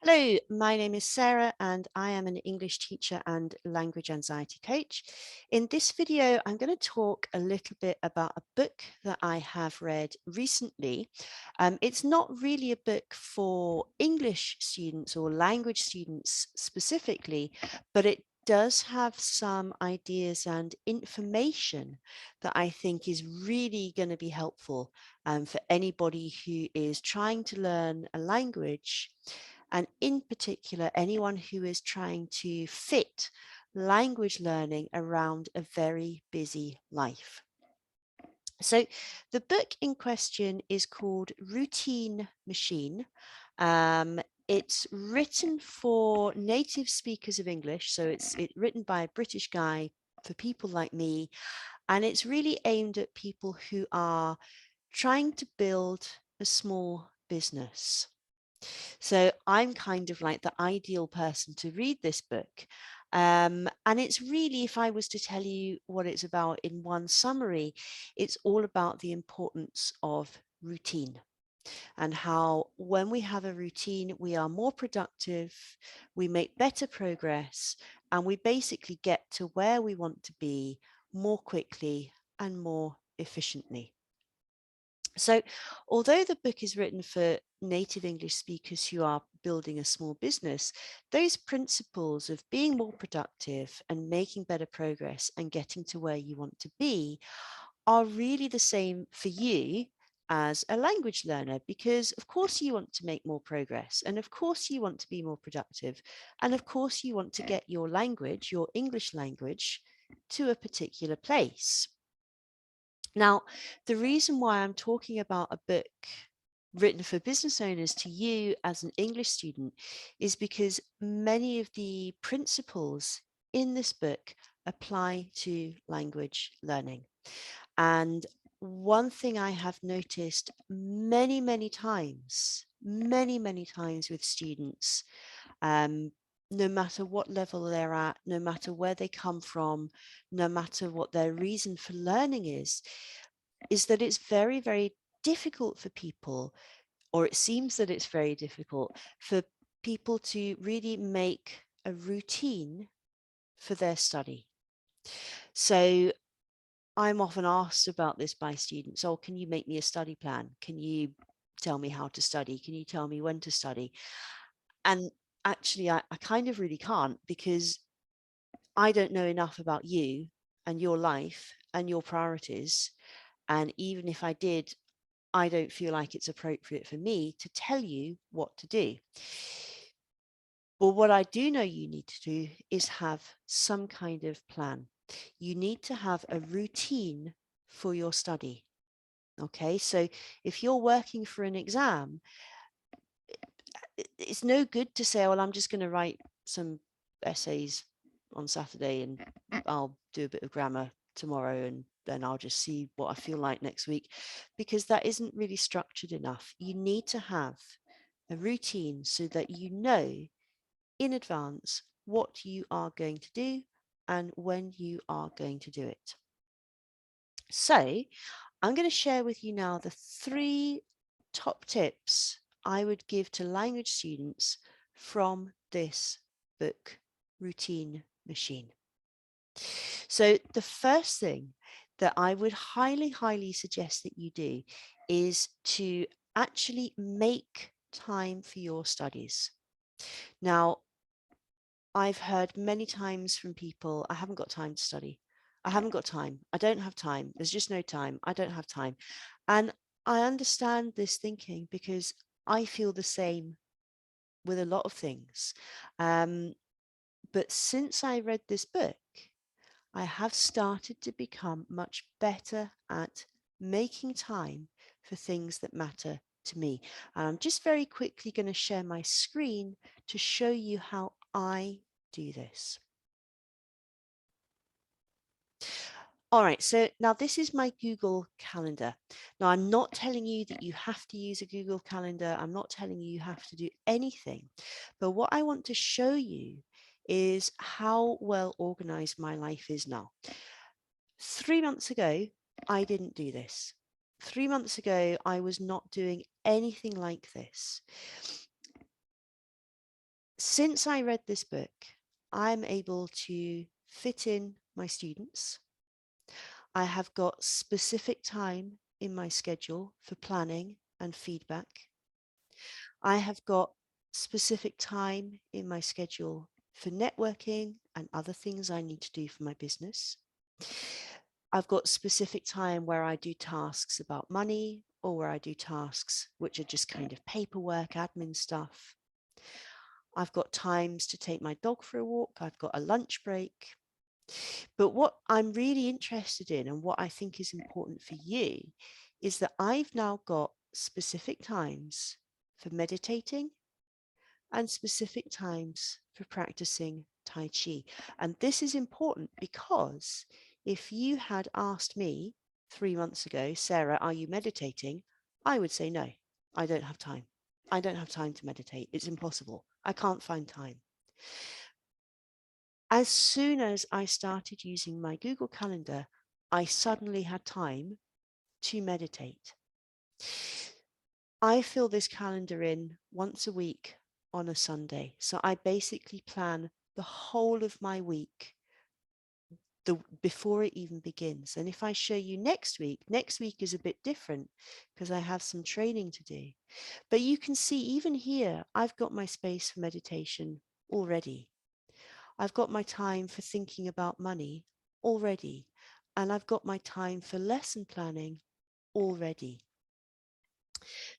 Hello, my name is Sarah and I am an English teacher and language anxiety coach. In this video, I'm going to talk a little bit about a book that I have read recently. It's not really a book for English students or language students specifically, but it does have some ideas and information that I think is really going to be helpful for anybody who is trying to learn a language, and in particular, anyone who is trying to fit language learning around a very busy life. So the book in question is called Routine Machine. Um, it's written for native speakers of English, so it's written by a British guy for people like me, and it's really aimed at people who are trying to build a small business. So I'm kind of like the ideal person to read this book. And it's really, if I was to tell you what it's about in one summary, it's all about the importance of routine and how when we have a routine, we are more productive, we make better progress, and we basically get to where we want to be more quickly and more efficiently. So, although the book is written for native English speakers who are building a small business, those principles of being more productive and making better progress and getting to where you want to be are really the same for you as a language learner, because of course you want to make more progress, and of course you want to be more productive, and of course you want to get your language, your English language, to a particular place. Now, the reason why I'm talking about a book written for business owners to you as an English student is because many of the principles in this book apply to language learning. And one thing I have noticed many times with students, um, no matter what level they're at, no matter where they come from, no matter what their reason for learning is that it's very, very difficult for people, or it seems that it's very difficult for people to really make a routine for their study. So I'm often asked about this by students. Oh, can you make me a study plan? Can you tell me how to study? Can you tell me when to study? And actually, I kind of really can't, because I don't know enough about you and your life and your priorities. And even if I did, I don't feel like it's appropriate for me to tell you what to do. But what I do know you need to do is have some kind of plan. You need to have a routine for your study. Okay, so if you're working for an exam, it's no good to say, well, I'm just going to write some essays on Saturday and I'll do a bit of grammar tomorrow and then I'll just see what I feel like next week, because that isn't really structured enough. You need to have a routine so that you know in advance what you are going to do and when you are going to do it. So I'm going to share with you now the 3 top tips I would give to language students from this book, Routine Machine. So the first thing that I would highly suggest that you do is to actually make time for your studies. Now, I've heard many times from people, I haven't got time to study. I haven't got time. I don't have time. There's just no time. I don't have time. And I understand this thinking because I feel the same with a lot of things. But since I read this book, I have started to become much better at making time for things that matter to me. And I'm just very quickly going to share my screen to show you how I do this. All right, so now this is my Google Calendar. Now, I'm not telling you that you have to use a Google Calendar. I'm not telling you you have to do anything. But what I want to show you is how well organized my life is now. 3 months ago, I didn't do this. 3 months ago, I was not doing anything like this. Since I read this book, I'm able to fit in my students. I have got specific time in my schedule for planning and feedback. I have got specific time in my schedule for networking and other things I need to do for my business. I've got specific time where I do tasks about money or where I do tasks which are just kind of paperwork, admin stuff. I've got times to take my dog for a walk. I've got a lunch break. But what I'm really interested in and what I think is important for you is that I've now got specific times for meditating and specific times for practicing Tai Chi. And this is important because if you had asked me 3 months ago, Sarah, are you meditating? I would say no, I don't have time. I don't have time to meditate. It's impossible. I can't find time. As soon as I started using my Google Calendar, I suddenly had time to meditate. I fill this calendar in once a week on a Sunday. So I basically plan the whole of my week before it even begins. And if I show you next week is a bit different because I have some training to do. But you can see even here, I've got my space for meditation already. I've got my time for thinking about money already. And I've got my time for lesson planning already.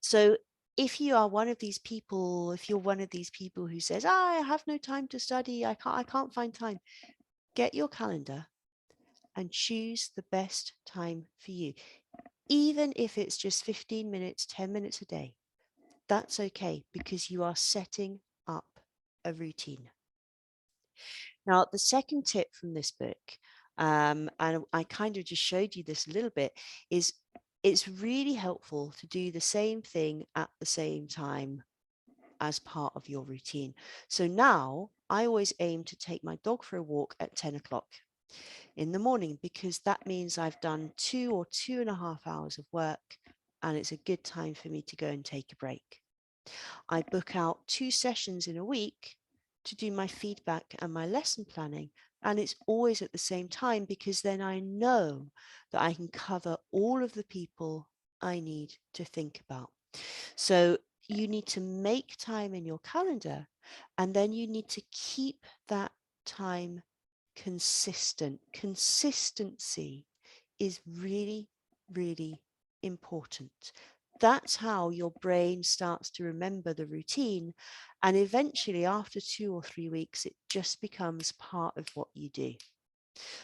So if you are one of these people, if you're one of these people who says, I have no time to study, I can't find time, get your calendar and choose the best time for you. Even if it's just 15 minutes, 10 minutes a day, that's okay because you are setting up a routine. Now, the second tip from this book, and I kind of just showed you this a little bit, is it's really helpful to do the same thing at the same time as part of your routine. So now I always aim to take my dog for a walk at 10 o'clock in the morning because that means I've done 2 or 2.5 hours of work and it's a good time for me to go and take a break. I book out 2 sessions in a week to do my feedback and my lesson planning. And it's always at the same time because then I know that I can cover all of the people I need to think about. So you need to make time in your calendar and then you need to keep that time consistent. Consistency is really, really important. That's how your brain starts to remember the routine. And eventually, after 2 or 3 weeks, it just becomes part of what you do.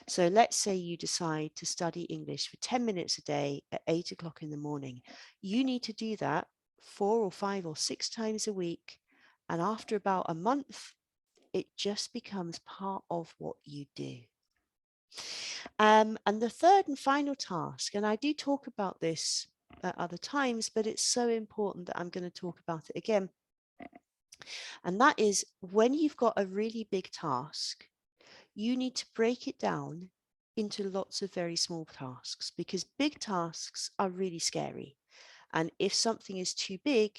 So let's say you decide to study English for 10 minutes a day at 8 o'clock in the morning. You need to do that 4 or 5 or 6 times a week. And after about a month, it just becomes part of what you do. And the third and final task, and I do talk about this at other times, but it's so important that I'm going to talk about it again. And that is when you've got a really big task, you need to break it down into lots of very small tasks because big tasks are really scary. And if something is too big,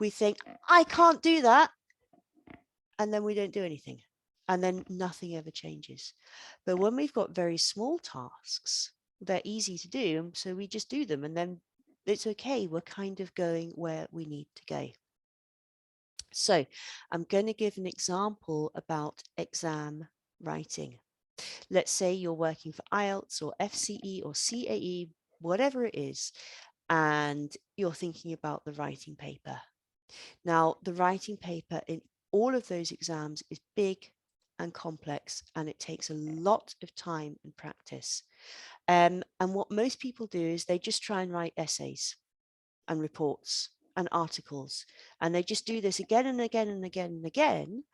we think, I can't do that. And then we don't do anything. And then nothing ever changes. But when we've got very small tasks, they're easy to do. So we just do them and then it's okay. We're kind of going where we need to go. So I'm going to give an example about exam writing. Let's say you're working for IELTS or FCE or CAE, whatever it is, and you're thinking about the writing paper. Now, the writing paper in all of those exams is big and complex, and it takes a lot of time and practice. And what most people do is they just try and write essays and reports and articles, and they just do this again and again and again and again,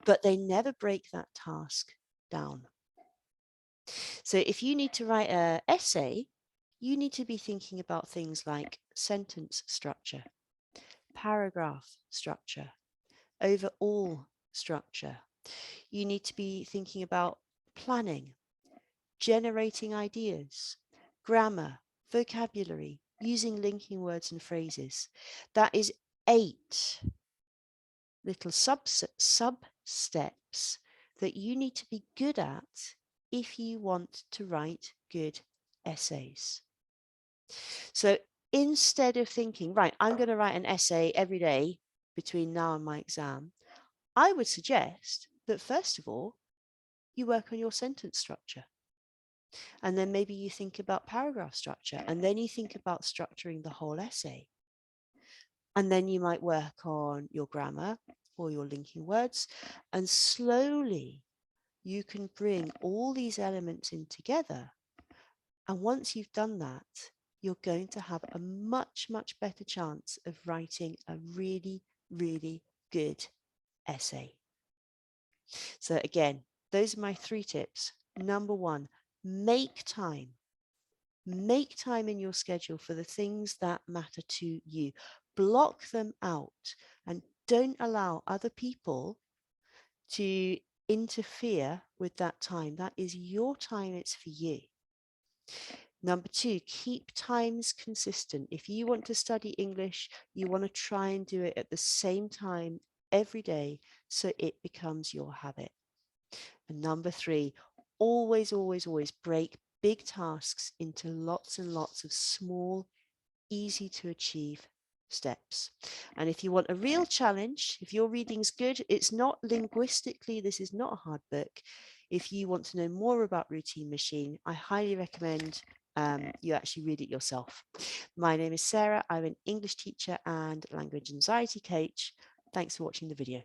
but they never break that task down. So if you need to write an essay, you need to be thinking about things like sentence structure, paragraph structure, overall structure. You need to be thinking about planning, generating ideas, grammar, vocabulary, using linking words and phrases. That is 8 little sub steps that you need to be good at if you want to write good essays. So instead of thinking, right, I'm going to write an essay every day between now and my exam, I would suggest that first of all, you work on your sentence structure. And then maybe you think about paragraph structure, and then you think about structuring the whole essay. And then you might work on your grammar or your linking words, and slowly you can bring all these elements in together. And once you've done that, you're going to have a much, much better chance of writing a really, really good essay. So again, those are my 3 tips. Number 1, make time. Make time in your schedule for the things that matter to you. Block them out and don't allow other people to interfere with that time. That is your time, it's for you. Number 2, keep times consistent. If you want to study English, you want to try and do it at the same time every day so it becomes your habit. And number 3, always, always, always break big tasks into lots and lots of small, easy to achieve steps. And if you want a real challenge, if your reading's good, it's not linguistically, this is not a hard book. If you want to know more about Routine Machine, I highly recommend you actually read it yourself. My name is Sarah. I'm an English teacher and language anxiety coach. Thanks for watching the video.